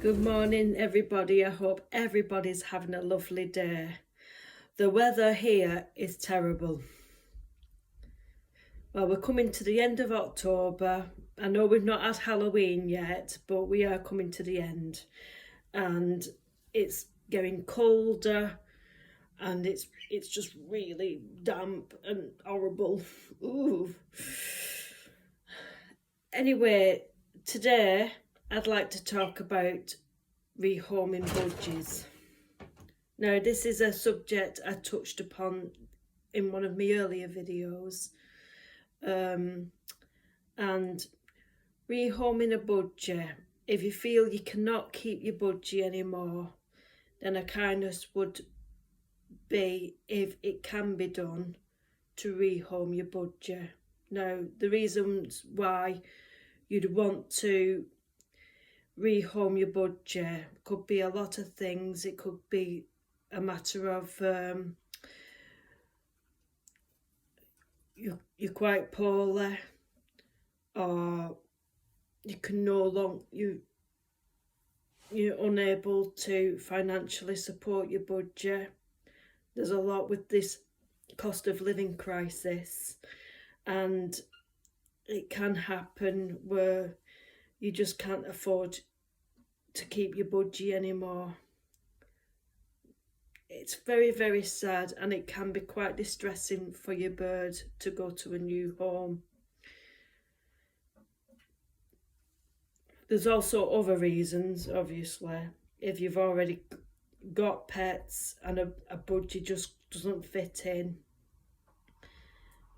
Good morning, everybody. I hope everybody's having a lovely day. The weather here is terrible. Well, we're coming to the end of October. I know we've not had Halloween yet, but we are coming to the end. And it's getting colder and it's just really damp and horrible. Ooh. Anyway, today I'd like to talk about rehoming budgies. Now, this is a subject I touched upon in one of my earlier videos. And rehoming a budgie, if you feel you cannot keep your budgie anymore, then a kindness would be if it can be done to rehome your budgie. Now, the reasons why you'd want to rehome your budgie could be a lot of things. It could be a matter of you're quite poorly, or you can no longer you're unable to financially support your budgie. There's a lot with this cost of living crisis, and it can happen where you just can't afford to keep your budgie anymore. It's very, very sad, and it can be quite distressing for your bird to go to a new home. There's also other reasons, obviously. If you've already got pets and a budgie just doesn't fit in,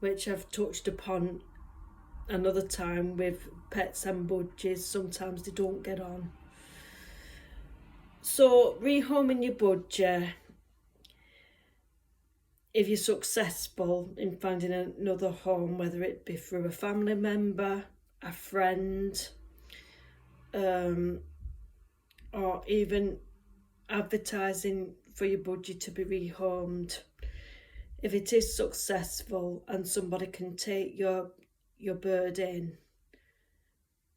which I've touched upon another time with pets and budgies, sometimes they don't get on. So rehoming your budgie, if you're successful in finding another home, whether it be through a family member, a friend, or even advertising for your budgie to be rehomed, if it is successful and somebody can take your bird in,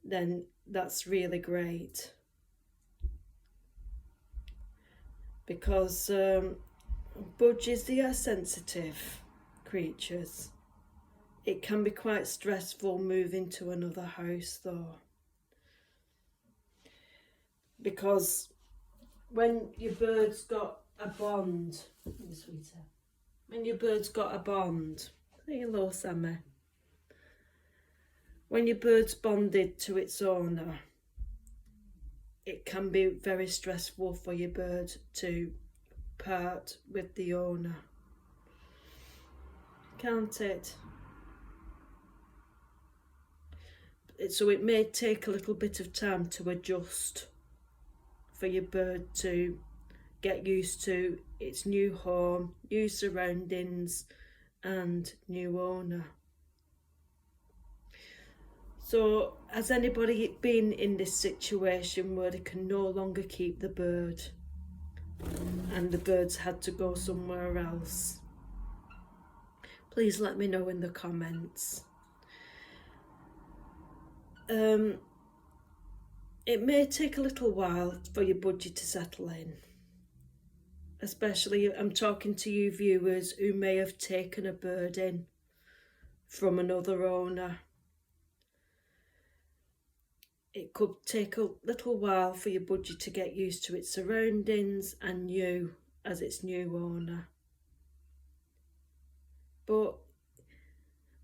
then that's really great. Because budgies, they are sensitive creatures. It can be quite stressful moving to another house though, because when your bird's got a bond, when your bird's got a bond, say hello Sammy, when your bird's bonded to its owner, it can be very stressful for your bird to part with the owner, can't it? So it may take a little bit of time to adjust for your bird to get used to its new home, new surroundings and new owner. So has anybody been in this situation where they can no longer keep the bird and the bird's had to go somewhere else? Please let me know in the comments. It may take a little while for your budgie to settle in. Especially, I'm talking to you viewers who may have taken a bird in from another owner. It could take a little while for your budgie to get used to its surroundings and you as its new owner. But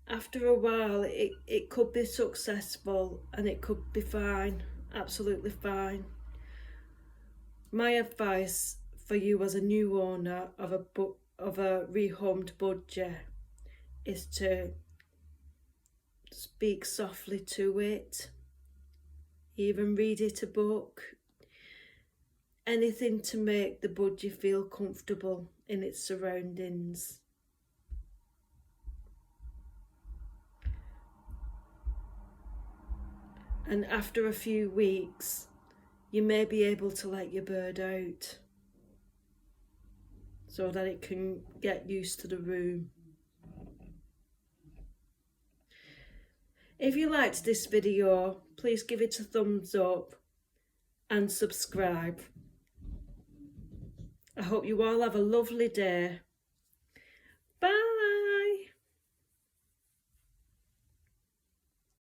after a while, it could be successful and it could be fine, absolutely fine. My advice for you as a new owner of a rehomed budgie is to speak softly to it, even read it a book, anything to make the budgie feel comfortable in its surroundings. And after a few weeks, you may be able to let your bird out so that it can get used to the room. If you liked this video, please give it a thumbs up and subscribe. I hope you all have a lovely day.